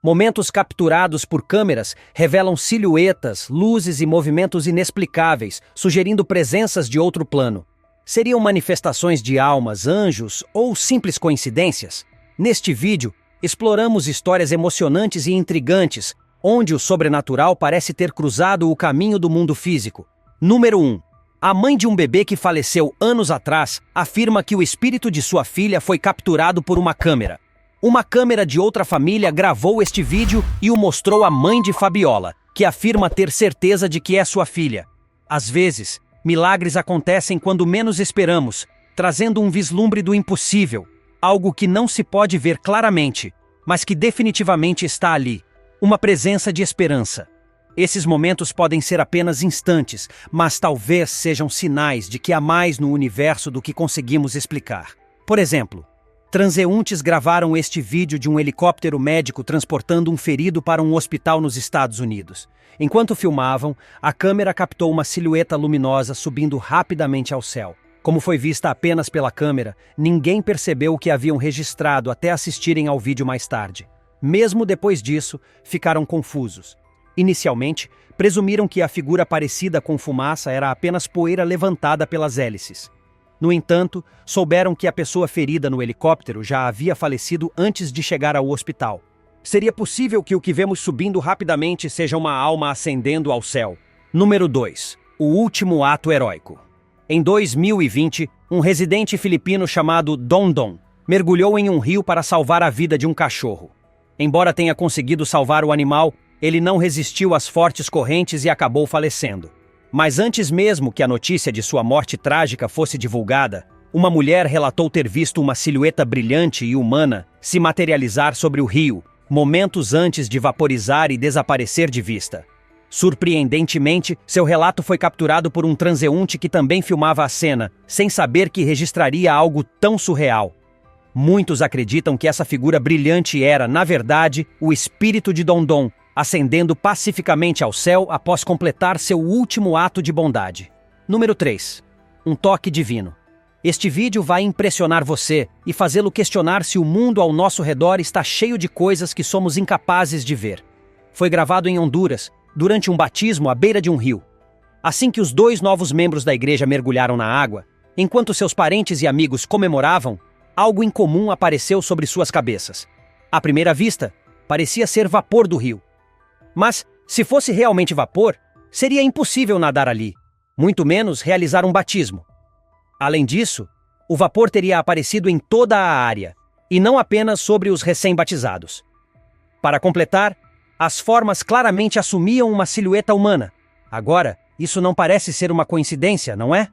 Momentos capturados por câmeras revelam silhuetas, luzes e movimentos inexplicáveis, sugerindo presenças de outro plano. Seriam manifestações de almas, anjos ou simples coincidências? Neste vídeo, exploramos histórias emocionantes e intrigantes, onde o sobrenatural parece ter cruzado o caminho do mundo físico. Número 1. A mãe de um bebê que faleceu anos atrás afirma que o espírito de sua filha foi capturado por uma câmera. Uma câmera de outra família gravou este vídeo e o mostrou à mãe de Fabiola, que afirma ter certeza de que é sua filha. Às vezes, milagres acontecem quando menos esperamos, trazendo um vislumbre do impossível, algo que não se pode ver claramente, mas que definitivamente está ali, uma presença de esperança. Esses momentos podem ser apenas instantes, mas talvez sejam sinais de que há mais no universo do que conseguimos explicar. Por exemplo, transeuntes gravaram este vídeo de um helicóptero médico transportando um ferido para um hospital nos Estados Unidos. Enquanto filmavam, a câmera captou uma silhueta luminosa subindo rapidamente ao céu. Como foi vista apenas pela câmera, ninguém percebeu o que haviam registrado até assistirem ao vídeo mais tarde. Mesmo depois disso, ficaram confusos. Inicialmente, presumiram que a figura parecida com fumaça era apenas poeira levantada pelas hélices. No entanto, souberam que a pessoa ferida no helicóptero já havia falecido antes de chegar ao hospital. Seria possível que o que vemos subindo rapidamente seja uma alma ascendendo ao céu. Número 2. O último ato heróico. Em 2020, um residente filipino chamado Dondon mergulhou em um rio para salvar a vida de um cachorro. Embora tenha conseguido salvar o animal, ele não resistiu às fortes correntes e acabou falecendo. Mas antes mesmo que a notícia de sua morte trágica fosse divulgada, uma mulher relatou ter visto uma silhueta brilhante e humana se materializar sobre o rio, momentos antes de vaporizar e desaparecer de vista. Surpreendentemente, seu relato foi capturado por um transeunte que também filmava a cena, sem saber que registraria algo tão surreal. Muitos acreditam que essa figura brilhante era, na verdade, o espírito de Dondon, ascendendo pacificamente ao céu após completar seu último ato de bondade. Número 3. Um toque divino. Este vídeo vai impressionar você e fazê-lo questionar se o mundo ao nosso redor está cheio de coisas que somos incapazes de ver. Foi gravado em Honduras, durante um batismo à beira de um rio. Assim que os 2 novos membros da igreja mergulharam na água, enquanto seus parentes e amigos comemoravam, algo incomum apareceu sobre suas cabeças. À primeira vista, parecia ser vapor do rio. Mas, se fosse realmente vapor, seria impossível nadar ali, muito menos realizar um batismo. Além disso, o vapor teria aparecido em toda a área, e não apenas sobre os recém-batizados. Para completar, as formas claramente assumiam uma silhueta humana. Agora, isso não parece ser uma coincidência, não é?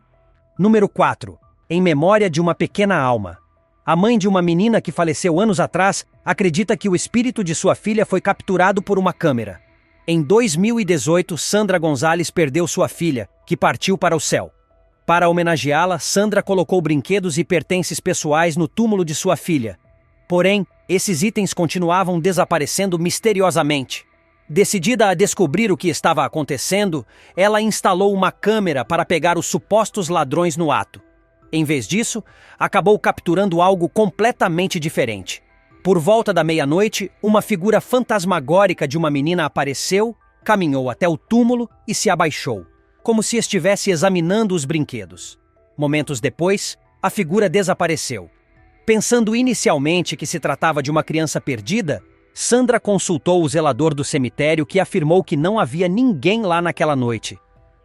Número 4. Em memória de uma pequena alma. A mãe de uma menina que faleceu anos atrás acredita que o espírito de sua filha foi capturado por uma câmera. Em 2018, Sandra Gonzalez perdeu sua filha, que partiu para o céu. Para homenageá-la, Sandra colocou brinquedos e pertences pessoais no túmulo de sua filha. Porém, esses itens continuavam desaparecendo misteriosamente. Decidida a descobrir o que estava acontecendo, ela instalou uma câmera para pegar os supostos ladrões no ato. Em vez disso, acabou capturando algo completamente diferente. Por volta da meia-noite, uma figura fantasmagórica de uma menina apareceu, caminhou até o túmulo e se abaixou, como se estivesse examinando os brinquedos. Momentos depois, a figura desapareceu. Pensando inicialmente que se tratava de uma criança perdida, Sandra consultou o zelador do cemitério, que afirmou que não havia ninguém lá naquela noite.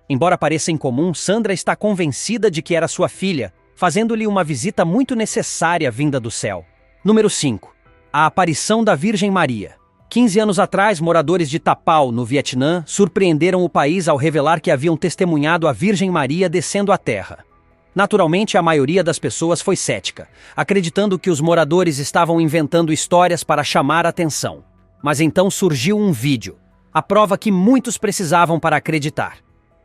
Embora pareça incomum, Sandra está convencida de que era sua filha, fazendo-lhe uma visita muito necessária vinda do céu. Número 5. A aparição da Virgem Maria. 15 anos atrás, moradores de Tapao, no Vietnã, surpreenderam o país ao revelar que haviam testemunhado a Virgem Maria descendo à terra. Naturalmente, a maioria das pessoas foi cética, acreditando que os moradores estavam inventando histórias para chamar a atenção. Mas então surgiu um vídeo, a prova que muitos precisavam para acreditar.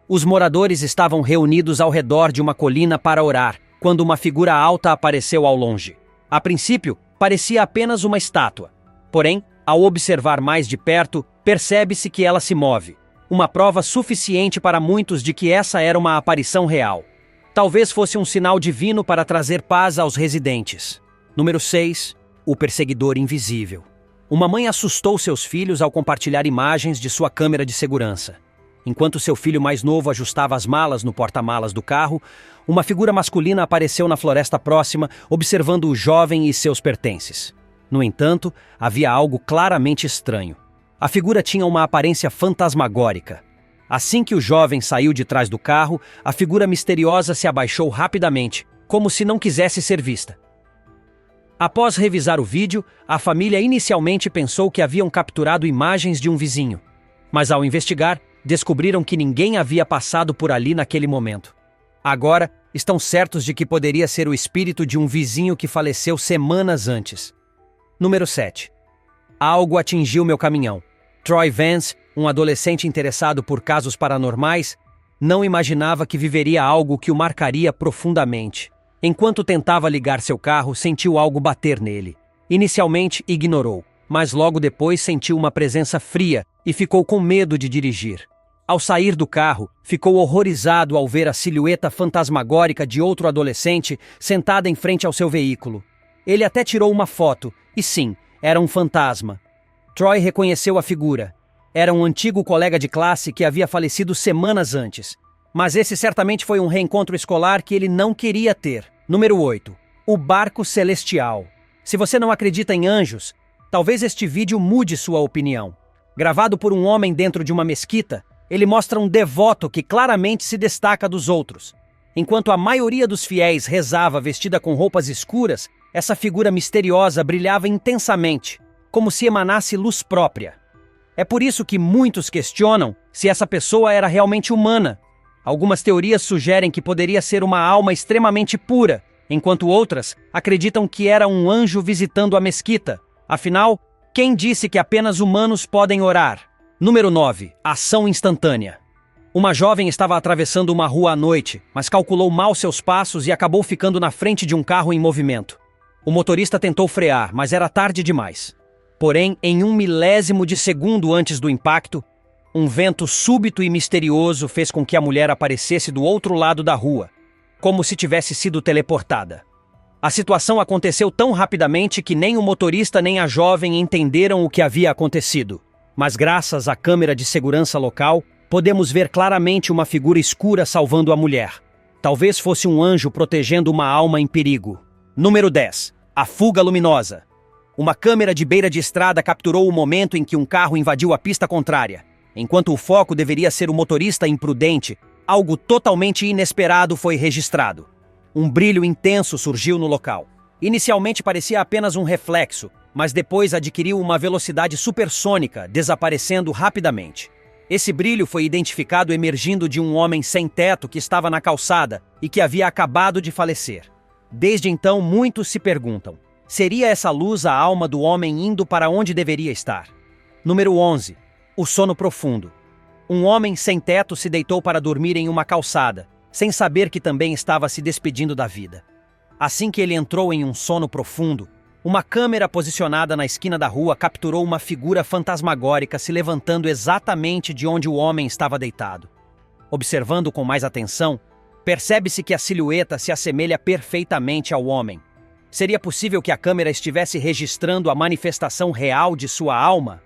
Os moradores estavam reunidos ao redor de uma colina para orar, quando uma figura alta apareceu ao longe. A princípio, parecia apenas uma estátua. Porém, ao observar mais de perto, percebe-se que ela se move. Uma prova suficiente para muitos de que essa era uma aparição real. Talvez fosse um sinal divino para trazer paz aos residentes. Número 6. O perseguidor invisível. Uma mãe assustou seus filhos ao compartilhar imagens de sua câmera de segurança. Enquanto seu filho mais novo ajustava as malas no porta-malas do carro, uma figura masculina apareceu na floresta próxima, observando o jovem e seus pertences. No entanto, havia algo claramente estranho. A figura tinha uma aparência fantasmagórica. Assim que o jovem saiu de trás do carro, a figura misteriosa se abaixou rapidamente, como se não quisesse ser vista. Após revisar o vídeo, a família inicialmente pensou que haviam capturado imagens de um vizinho. Mas ao investigar, descobriram que ninguém havia passado por ali naquele momento. Agora, estão certos de que poderia ser o espírito de um vizinho que faleceu semanas antes. Número 7. Algo atingiu meu caminhão. Troy Vance, um adolescente interessado por casos paranormais, não imaginava que viveria algo que o marcaria profundamente. Enquanto tentava ligar seu carro, sentiu algo bater nele. Inicialmente, ignorou, mas logo depois sentiu uma presença fria e ficou com medo de dirigir. Ao sair do carro, ficou horrorizado ao ver a silhueta fantasmagórica de outro adolescente sentada em frente ao seu veículo. Ele até tirou uma foto, e sim, era um fantasma. Troy reconheceu a figura. Era um antigo colega de classe que havia falecido semanas antes. Mas esse certamente foi um reencontro escolar que ele não queria ter. Número 8. O Barco Celestial. Se você não acredita em anjos, talvez este vídeo mude sua opinião. Gravado por um homem dentro de uma mesquita, ele mostra um devoto que claramente se destaca dos outros. Enquanto a maioria dos fiéis rezava vestida com roupas escuras, essa figura misteriosa brilhava intensamente, como se emanasse luz própria. É por isso que muitos questionam se essa pessoa era realmente humana. Algumas teorias sugerem que poderia ser uma alma extremamente pura, enquanto outras acreditam que era um anjo visitando a mesquita. Afinal, quem disse que apenas humanos podem orar? Número 9. Ação instantânea. Uma jovem estava atravessando uma rua à noite, mas calculou mal seus passos e acabou ficando na frente de um carro em movimento. O motorista tentou frear, mas era tarde demais. Porém, em 1 milésimo de segundo antes do impacto, um vento súbito e misterioso fez com que a mulher aparecesse do outro lado da rua, como se tivesse sido teleportada. A situação aconteceu tão rapidamente que nem o motorista nem a jovem entenderam o que havia acontecido. Mas graças à câmera de segurança local, podemos ver claramente uma figura escura salvando a mulher. Talvez fosse um anjo protegendo uma alma em perigo. Número 10. A fuga luminosa. Uma câmera de beira de estrada capturou o momento em que um carro invadiu a pista contrária. Enquanto o foco deveria ser o motorista imprudente, algo totalmente inesperado foi registrado. Um brilho intenso surgiu no local. Inicialmente parecia apenas um reflexo, mas depois adquiriu uma velocidade supersônica, desaparecendo rapidamente. Esse brilho foi identificado emergindo de um homem sem teto que estava na calçada e que havia acabado de falecer. Desde então, muitos se perguntam: seria essa luz a alma do homem indo para onde deveria estar? Número 11. O sono profundo. Um homem sem teto se deitou para dormir em uma calçada, sem saber que também estava se despedindo da vida. Assim que ele entrou em um sono profundo, uma câmera posicionada na esquina da rua capturou uma figura fantasmagórica se levantando exatamente de onde o homem estava deitado. Observando com mais atenção, percebe-se que a silhueta se assemelha perfeitamente ao homem. Seria possível que a câmera estivesse registrando a manifestação real de sua alma?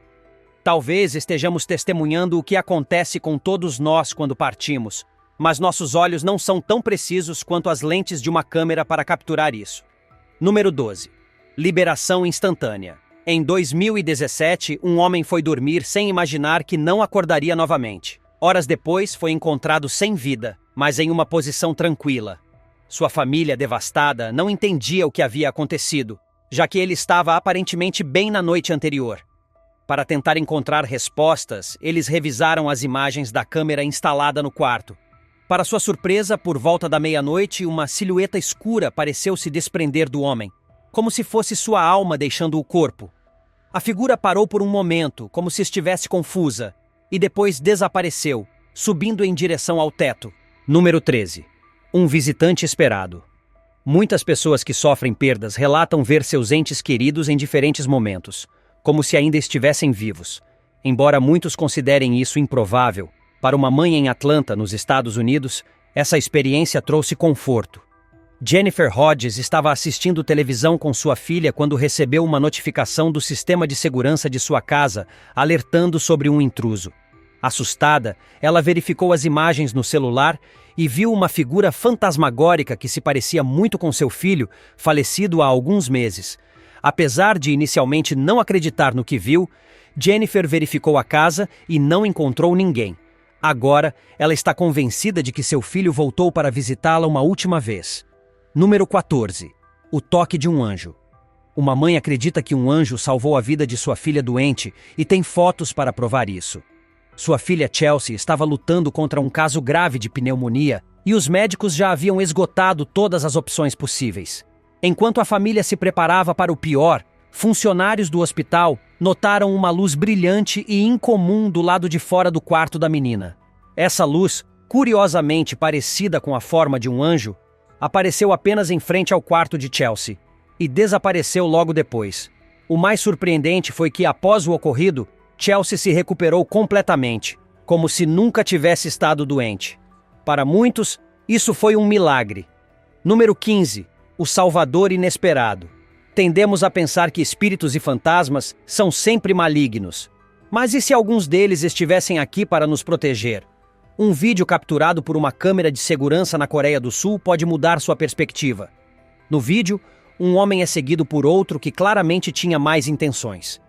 Talvez estejamos testemunhando o que acontece com todos nós quando partimos, mas nossos olhos não são tão precisos quanto as lentes de uma câmera para capturar isso. Número 12. Liberação instantânea. Em 2017, um homem foi dormir sem imaginar que não acordaria novamente. Horas depois, foi encontrado sem vida, mas em uma posição tranquila. Sua família, devastada, não entendia o que havia acontecido, já que ele estava aparentemente bem na noite anterior. Para tentar encontrar respostas, eles revisaram as imagens da câmera instalada no quarto. Para sua surpresa, por volta da meia-noite, uma silhueta escura pareceu se desprender do homem, como se fosse sua alma deixando o corpo. A figura parou por um momento, como se estivesse confusa, e depois desapareceu, subindo em direção ao teto. Número 13. Um visitante esperado. Muitas pessoas que sofrem perdas relatam ver seus entes queridos em diferentes momentos, como se ainda estivessem vivos. Embora muitos considerem isso improvável, para uma mãe em Atlanta, nos Estados Unidos, essa experiência trouxe conforto. Jennifer Hodges estava assistindo televisão com sua filha quando recebeu uma notificação do sistema de segurança de sua casa, alertando sobre um intruso. Assustada, ela verificou as imagens no celular e viu uma figura fantasmagórica que se parecia muito com seu filho, falecido há alguns meses. Apesar de inicialmente não acreditar no que viu, Jennifer verificou a casa e não encontrou ninguém. Agora, ela está convencida de que seu filho voltou para visitá-la uma última vez. Número 14. O toque de um anjo. Uma mãe acredita que um anjo salvou a vida de sua filha doente e tem fotos para provar isso. Sua filha Chelsea estava lutando contra um caso grave de pneumonia e os médicos já haviam esgotado todas as opções possíveis. Enquanto a família se preparava para o pior, funcionários do hospital notaram uma luz brilhante e incomum do lado de fora do quarto da menina. Essa luz, curiosamente parecida com a forma de um anjo, apareceu apenas em frente ao quarto de Chelsea e desapareceu logo depois. O mais surpreendente foi que, após o ocorrido, Chelsea se recuperou completamente, como se nunca tivesse estado doente. Para muitos, isso foi um milagre. Número 15. O Salvador Inesperado. Tendemos a pensar que espíritos e fantasmas são sempre malignos. Mas e se alguns deles estivessem aqui para nos proteger? Um vídeo capturado por uma câmera de segurança na Coreia do Sul pode mudar sua perspectiva. No vídeo, um homem é seguido por outro que claramente tinha mais intenções.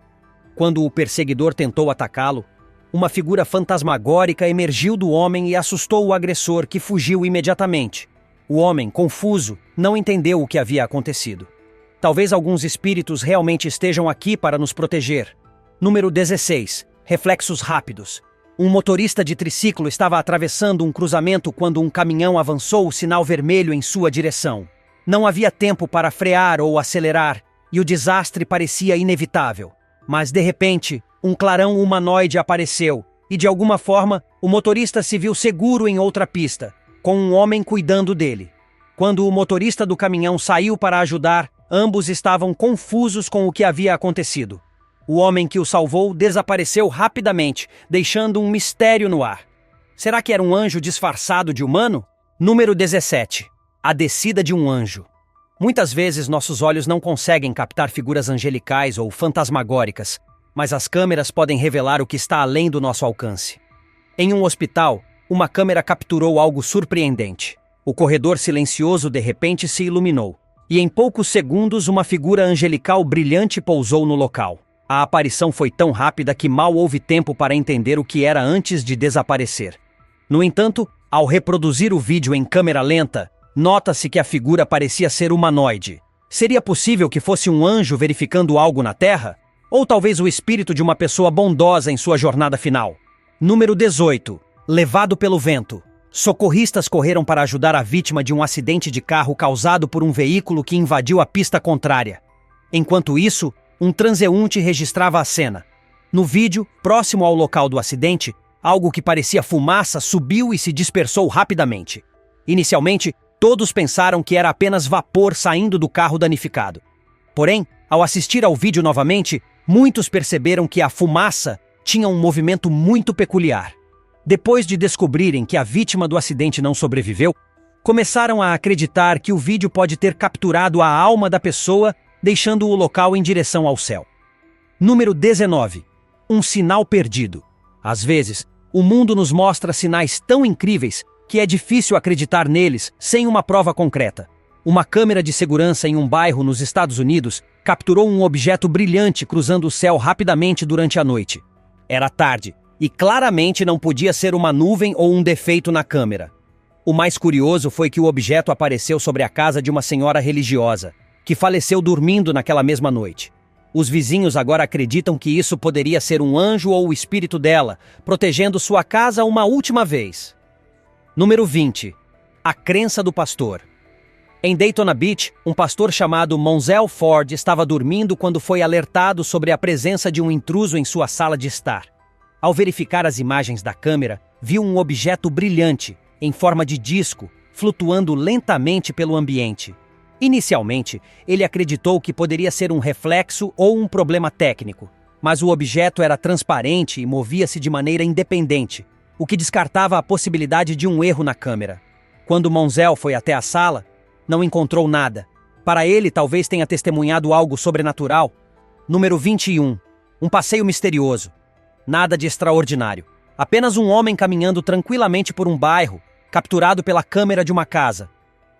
Quando o perseguidor tentou atacá-lo, uma figura fantasmagórica emergiu do homem e assustou o agressor, que fugiu imediatamente. O homem, confuso, não entendeu o que havia acontecido. Talvez alguns espíritos realmente estejam aqui para nos proteger. Número 16. Reflexos rápidos. Um motorista de triciclo estava atravessando um cruzamento quando um caminhão avançou o sinal vermelho em sua direção. Não havia tempo para frear ou acelerar, e o desastre parecia inevitável. Mas, de repente, um clarão humanoide apareceu, e de alguma forma, o motorista se viu seguro em outra pista, com um homem cuidando dele. Quando o motorista do caminhão saiu para ajudar, ambos estavam confusos com o que havia acontecido. O homem que o salvou desapareceu rapidamente, deixando um mistério no ar. Será que era um anjo disfarçado de humano? Número 17. A descida de um anjo. Muitas vezes nossos olhos não conseguem captar figuras angelicais ou fantasmagóricas, mas as câmeras podem revelar o que está além do nosso alcance. Em um hospital, uma câmera capturou algo surpreendente. O corredor silencioso de repente se iluminou, e em poucos segundos uma figura angelical brilhante pousou no local. A aparição foi tão rápida que mal houve tempo para entender o que era antes de desaparecer. No entanto, ao reproduzir o vídeo em câmera lenta, nota-se que a figura parecia ser humanoide. Seria possível que fosse um anjo verificando algo na Terra? Ou talvez o espírito de uma pessoa bondosa em sua jornada final? Número 18. Levado pelo vento. Socorristas correram para ajudar a vítima de um acidente de carro causado por um veículo que invadiu a pista contrária. Enquanto isso, um transeunte registrava a cena. No vídeo, próximo ao local do acidente, algo que parecia fumaça subiu e se dispersou rapidamente. Inicialmente, todos pensaram que era apenas vapor saindo do carro danificado. Porém, ao assistir ao vídeo novamente, muitos perceberam que a fumaça tinha um movimento muito peculiar. Depois de descobrirem que a vítima do acidente não sobreviveu, começaram a acreditar que o vídeo pode ter capturado a alma da pessoa, deixando o local em direção ao céu. Número 19. Um sinal perdido. Às vezes, o mundo nos mostra sinais tão incríveis que é difícil acreditar neles sem uma prova concreta. Uma câmera de segurança em um bairro nos Estados Unidos capturou um objeto brilhante cruzando o céu rapidamente durante a noite. Era tarde, e claramente não podia ser uma nuvem ou um defeito na câmera. O mais curioso foi que o objeto apareceu sobre a casa de uma senhora religiosa, que faleceu dormindo naquela mesma noite. Os vizinhos agora acreditam que isso poderia ser um anjo ou o espírito dela, protegendo sua casa uma última vez. Número 20. A crença do pastor. Em Daytona Beach, um pastor chamado Monzel Ford estava dormindo quando foi alertado sobre a presença de um intruso em sua sala de estar. Ao verificar as imagens da câmera, viu um objeto brilhante, em forma de disco, flutuando lentamente pelo ambiente. Inicialmente, ele acreditou que poderia ser um reflexo ou um problema técnico, mas o objeto era transparente e movia-se de maneira independente, o que descartava a possibilidade de um erro na câmera. Quando Monzel foi até a sala, Não encontrou nada. Para ele, talvez tenha testemunhado algo sobrenatural. Número 21. Um passeio misterioso. Nada de extraordinário. Apenas um homem caminhando tranquilamente por um bairro, capturado pela câmera de uma casa.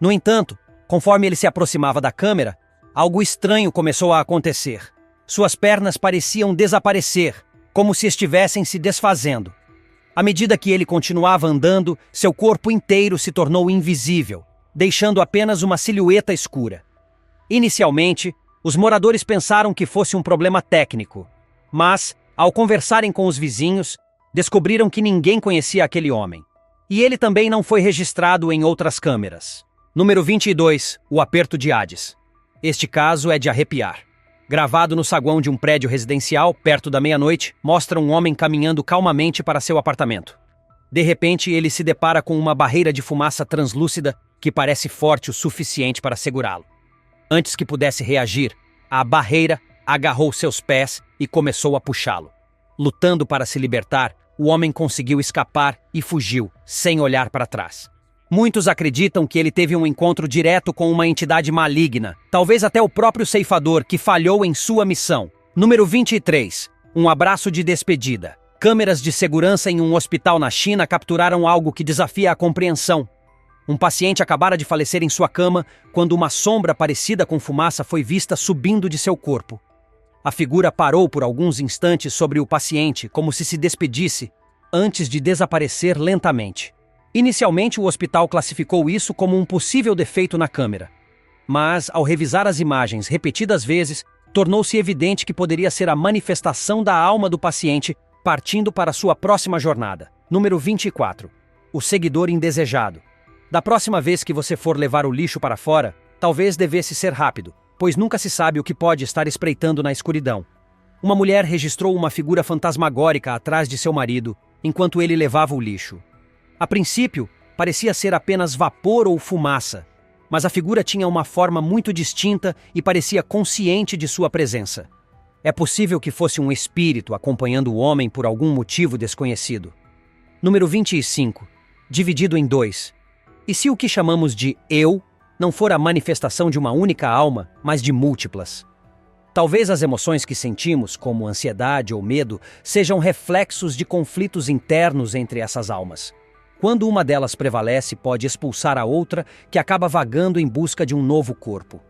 No entanto, conforme ele se aproximava da câmera, algo estranho começou a acontecer. Suas pernas pareciam desaparecer, como se estivessem se desfazendo. À medida que ele continuava andando, seu corpo inteiro se tornou invisível, deixando apenas uma silhueta escura. Inicialmente, os moradores pensaram que fosse um problema técnico, mas, ao conversarem com os vizinhos, descobriram que ninguém conhecia aquele homem. E ele também não foi registrado em outras câmeras. Número 22. O aperto de Hades. Este caso é de arrepiar. Gravado no saguão de um prédio residencial, perto da meia-noite, mostra um homem caminhando calmamente para seu apartamento. De repente, ele se depara com uma barreira de fumaça translúcida que parece forte o suficiente para segurá-lo. Antes que pudesse reagir, a barreira agarrou seus pés e começou a puxá-lo. Lutando para se libertar, o homem conseguiu escapar e fugiu, sem olhar para trás. Muitos acreditam que ele teve um encontro direto com uma entidade maligna, talvez até o próprio ceifador que falhou em sua missão. Número 23. Um abraço de despedida. Câmeras de segurança em um hospital na China capturaram algo que desafia a compreensão. Um paciente acabara de falecer em sua cama quando uma sombra parecida com fumaça foi vista subindo de seu corpo. A figura parou por alguns instantes sobre o paciente, como se despedisse, antes de desaparecer lentamente. Inicialmente, o hospital classificou isso como um possível defeito na câmera. Mas, ao revisar as imagens repetidas vezes, tornou-se evidente que poderia ser a manifestação da alma do paciente partindo para sua próxima jornada. Número 24. O seguidor indesejado. Da próxima vez que você for levar o lixo para fora, talvez devesse ser rápido, pois nunca se sabe o que pode estar espreitando na escuridão. Uma mulher registrou uma figura fantasmagórica atrás de seu marido, enquanto ele levava o lixo. A princípio, parecia ser apenas vapor ou fumaça, mas a figura tinha uma forma muito distinta e parecia consciente de sua presença. É possível que fosse um espírito acompanhando o homem por algum motivo desconhecido. Número 25. Dividido em dois. E se o que chamamos de eu não for a manifestação de uma única alma, mas de múltiplas? Talvez as emoções que sentimos, como ansiedade ou medo, sejam reflexos de conflitos internos entre essas almas. Quando uma delas prevalece, pode expulsar a outra, que acaba vagando em busca de um novo corpo.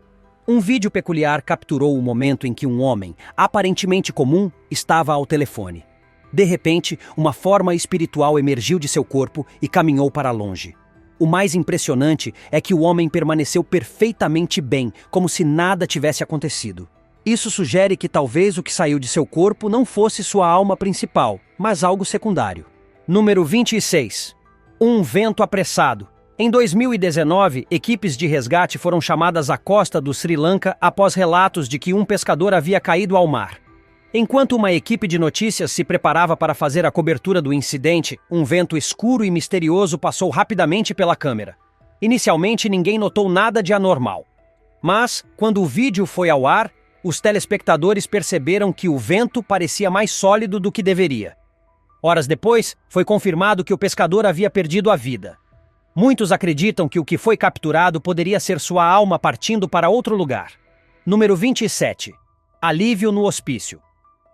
Um vídeo peculiar capturou o momento em que um homem, aparentemente comum, estava ao telefone. De repente, uma forma espiritual emergiu de seu corpo e caminhou para longe. O mais impressionante é que o homem permaneceu perfeitamente bem, como se nada tivesse acontecido. Isso sugere que talvez o que saiu de seu corpo não fosse sua alma principal, mas algo secundário. Número 26. Um vento apressado. Em 2019, equipes de resgate foram chamadas à costa do Sri Lanka após relatos de que um pescador havia caído ao mar. Enquanto uma equipe de notícias se preparava para fazer a cobertura do incidente, um vento escuro e misterioso passou rapidamente pela câmera. Inicialmente, ninguém notou nada de anormal. Mas, quando o vídeo foi ao ar, os telespectadores perceberam que o vento parecia mais sólido do que deveria. Horas depois, foi confirmado que o pescador havia perdido a vida. Muitos acreditam que o que foi capturado poderia ser sua alma partindo para outro lugar. Número 27. Alívio no hospício.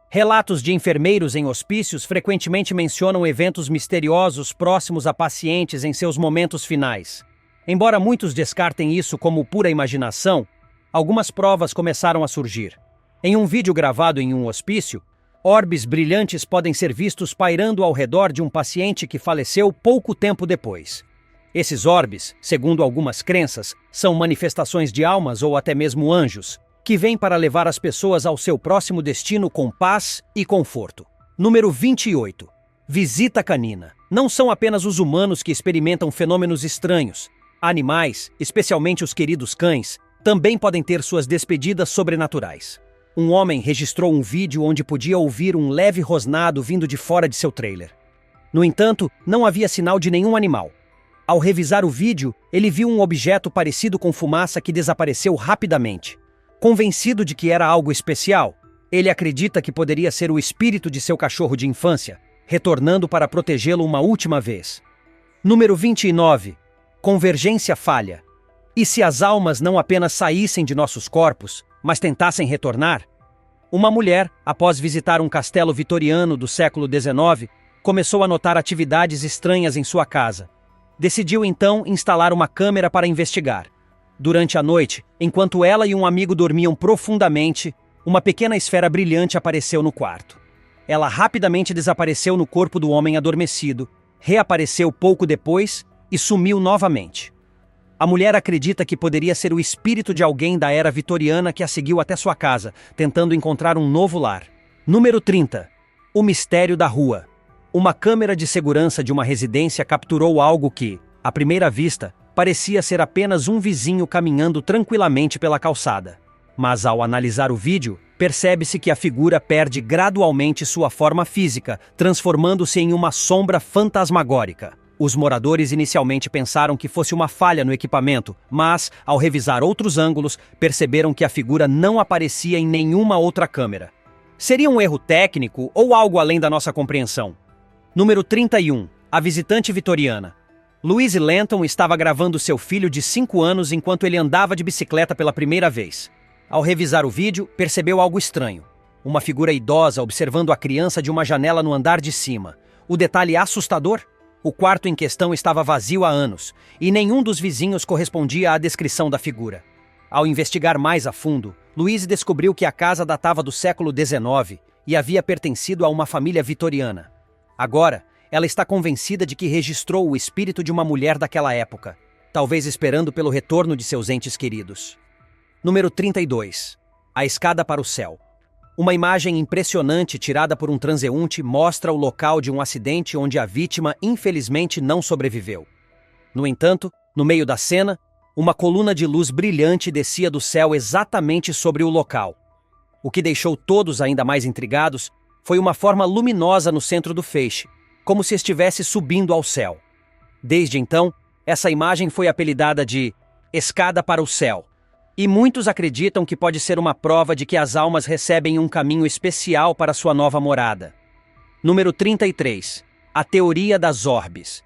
Relatos de enfermeiros em hospícios frequentemente mencionam eventos misteriosos próximos a pacientes em seus momentos finais. Embora muitos descartem isso como pura imaginação, algumas provas começaram a surgir. Em um vídeo gravado em um hospício, orbes brilhantes podem ser vistos pairando ao redor de um paciente que faleceu pouco tempo depois. Esses orbes, segundo algumas crenças, são manifestações de almas ou até mesmo anjos, que vêm para levar as pessoas ao seu próximo destino com paz e conforto. Número 28. Visita canina. Não são apenas os humanos que experimentam fenômenos estranhos. Animais, especialmente os queridos cães, também podem ter suas despedidas sobrenaturais. Um homem registrou um vídeo onde podia ouvir um leve rosnado vindo de fora de seu trailer. No entanto, não havia sinal de nenhum animal. Ao revisar o vídeo, ele viu um objeto parecido com fumaça que desapareceu rapidamente. Convencido de que era algo especial, ele acredita que poderia ser o espírito de seu cachorro de infância, retornando para protegê-lo uma última vez. Número 29. Convergência falha. E se as almas não apenas saíssem de nossos corpos, mas tentassem retornar? Uma mulher, após visitar um castelo vitoriano do século XIX, começou a notar atividades estranhas em sua casa. Decidiu então instalar uma câmera para investigar. Durante a noite, enquanto ela e um amigo dormiam profundamente, uma pequena esfera brilhante apareceu no quarto. Ela rapidamente desapareceu no corpo do homem adormecido, reapareceu pouco depois e sumiu novamente. A mulher acredita que poderia ser o espírito de alguém da era vitoriana que a seguiu até sua casa, tentando encontrar um novo lar. Número 30. O mistério da rua. Uma câmera de segurança de uma residência capturou algo que, à primeira vista, parecia ser apenas um vizinho caminhando tranquilamente pela calçada. Mas ao analisar o vídeo, percebe-se que a figura perde gradualmente sua forma física, transformando-se em uma sombra fantasmagórica. Os moradores inicialmente pensaram que fosse uma falha no equipamento, mas, ao revisar outros ângulos, perceberam que a figura não aparecia em nenhuma outra câmera. Seria um erro técnico ou algo além da nossa compreensão? Número 31. A visitante vitoriana. Louise Lenton estava gravando seu filho de 5 anos enquanto ele andava de bicicleta pela primeira vez. Ao revisar o vídeo, percebeu algo estranho. Uma figura idosa observando a criança de uma janela no andar de cima. O detalhe assustador? O quarto em questão estava vazio há anos, e nenhum dos vizinhos correspondia à descrição da figura. Ao investigar mais a fundo, Louise descobriu que a casa datava do século XIX e havia pertencido a uma família vitoriana. Agora, ela está convencida de que registrou o espírito de uma mulher daquela época, talvez esperando pelo retorno de seus entes queridos. Número 32. A escada para o céu. Uma imagem impressionante tirada por um transeunte mostra o local de um acidente onde a vítima infelizmente não sobreviveu. No entanto, no meio da cena, uma coluna de luz brilhante descia do céu exatamente sobre o local. O que deixou todos ainda mais intrigados foi uma forma luminosa no centro do feixe, como se estivesse subindo ao céu. Desde então, essa imagem foi apelidada de Escada para o Céu. E muitos acreditam que pode ser uma prova de que as almas recebem um caminho especial para sua nova morada. Número 33. A teoria das orbes.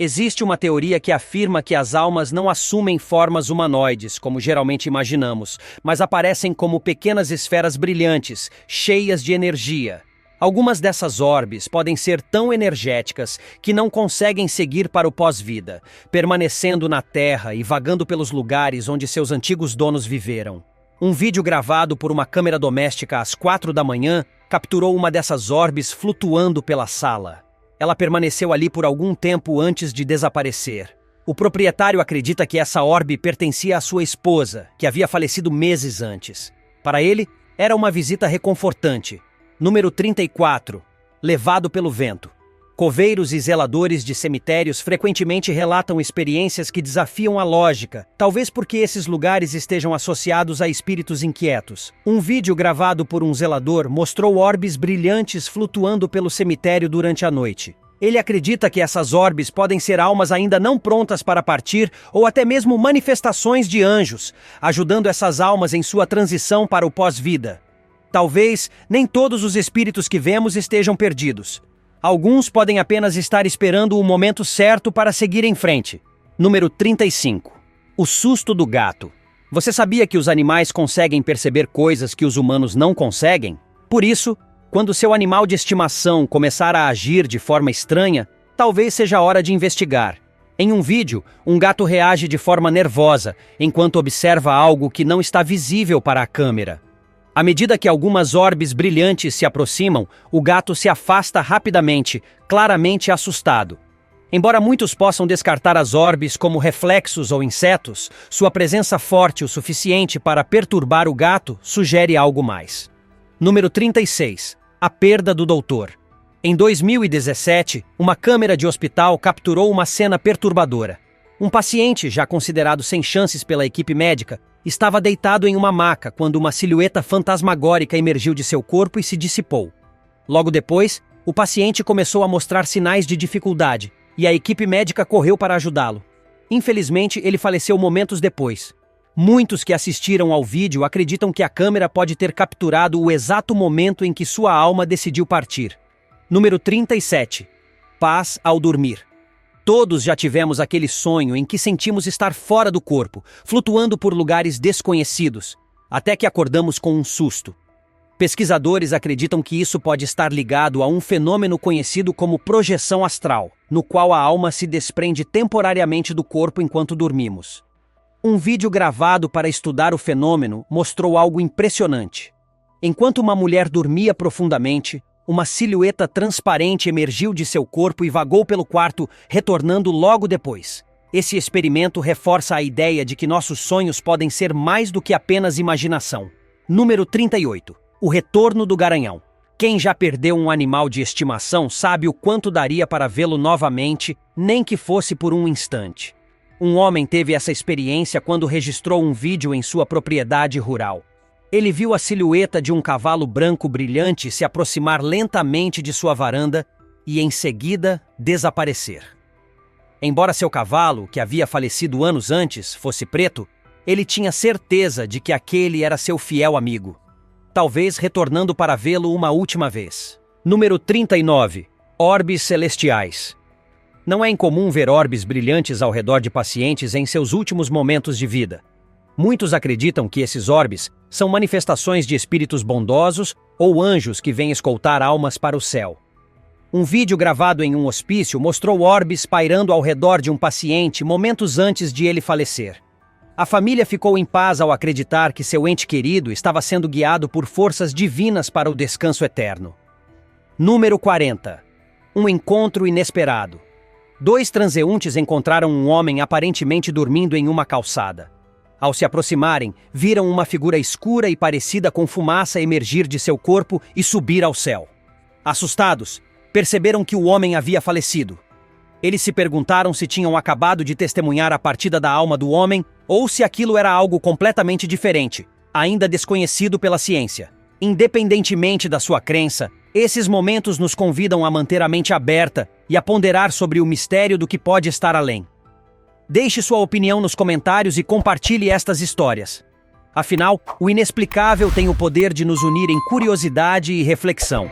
Existe uma teoria que afirma que as almas não assumem formas humanoides, como geralmente imaginamos, mas aparecem como pequenas esferas brilhantes, cheias de energia. Algumas dessas orbes podem ser tão energéticas que não conseguem seguir para o pós-vida, permanecendo na Terra e vagando pelos lugares onde seus antigos donos viveram. Um vídeo gravado por uma câmera doméstica às 4 da manhã capturou uma dessas orbes flutuando pela sala. Ela permaneceu ali por algum tempo antes de desaparecer. O proprietário acredita que essa orbe pertencia à sua esposa, que havia falecido meses antes. Para ele, era uma visita reconfortante. Número 34. Levado pelo vento. Coveiros e zeladores de cemitérios frequentemente relatam experiências que desafiam a lógica, talvez porque esses lugares estejam associados a espíritos inquietos. Um vídeo gravado por um zelador mostrou orbes brilhantes flutuando pelo cemitério durante a noite. Ele acredita que essas orbes podem ser almas ainda não prontas para partir ou até mesmo manifestações de anjos, ajudando essas almas em sua transição para o pós-vida. Talvez nem todos os espíritos que vemos estejam perdidos. Alguns podem apenas estar esperando o momento certo para seguir em frente. Número 35. O susto do gato. Você sabia que os animais conseguem perceber coisas que os humanos não conseguem? Por isso, quando seu animal de estimação começar a agir de forma estranha, talvez seja a hora de investigar. Em um vídeo, um gato reage de forma nervosa, enquanto observa algo que não está visível para a câmera. À medida que algumas orbes brilhantes se aproximam, o gato se afasta rapidamente, claramente assustado. Embora muitos possam descartar as orbes como reflexos ou insetos, sua presença forte o suficiente para perturbar o gato sugere algo mais. Número 36. A perda do doutor. Em 2017, uma câmera de hospital capturou uma cena perturbadora. Um paciente, já considerado sem chances pela equipe médica, estava deitado em uma maca quando uma silhueta fantasmagórica emergiu de seu corpo e se dissipou. Logo depois, o paciente começou a mostrar sinais de dificuldade, e a equipe médica correu para ajudá-lo. Infelizmente, ele faleceu momentos depois. Muitos que assistiram ao vídeo acreditam que a câmera pode ter capturado o exato momento em que sua alma decidiu partir. Número 37. Paz ao dormir. Todos já tivemos aquele sonho em que sentimos estar fora do corpo, flutuando por lugares desconhecidos, até que acordamos com um susto. Pesquisadores acreditam que isso pode estar ligado a um fenômeno conhecido como projeção astral, no qual a alma se desprende temporariamente do corpo enquanto dormimos. Um vídeo gravado para estudar o fenômeno mostrou algo impressionante. Enquanto uma mulher dormia profundamente, uma silhueta transparente emergiu de seu corpo e vagou pelo quarto, retornando logo depois. Esse experimento reforça a ideia de que nossos sonhos podem ser mais do que apenas imaginação. Número 38. O retorno do garanhão. Quem já perdeu um animal de estimação sabe o quanto daria para vê-lo novamente, nem que fosse por um instante. Um homem teve essa experiência quando registrou um vídeo em sua propriedade rural. Ele viu a silhueta de um cavalo branco brilhante se aproximar lentamente de sua varanda e, em seguida, desaparecer. Embora seu cavalo, que havia falecido anos antes, fosse preto, ele tinha certeza de que aquele era seu fiel amigo, talvez retornando para vê-lo uma última vez. Número 39. Orbes celestiais. Não é incomum ver orbes brilhantes ao redor de pacientes em seus últimos momentos de vida. Muitos acreditam que esses orbes são manifestações de espíritos bondosos ou anjos que vêm escoltar almas para o céu. Um vídeo gravado em um hospício mostrou orbes pairando ao redor de um paciente momentos antes de ele falecer. A família ficou em paz ao acreditar que seu ente querido estava sendo guiado por forças divinas para o descanso eterno. Número 40. Um encontro inesperado. 2 transeuntes encontraram um homem aparentemente dormindo em uma calçada. Ao se aproximarem, viram uma figura escura e parecida com fumaça emergir de seu corpo e subir ao céu. Assustados, perceberam que o homem havia falecido. Eles se perguntaram se tinham acabado de testemunhar a partida da alma do homem ou se aquilo era algo completamente diferente, ainda desconhecido pela ciência. Independentemente da sua crença, esses momentos nos convidam a manter a mente aberta e a ponderar sobre o mistério do que pode estar além. Deixe sua opinião nos comentários e compartilhe estas histórias. Afinal, o inexplicável tem o poder de nos unir em curiosidade e reflexão.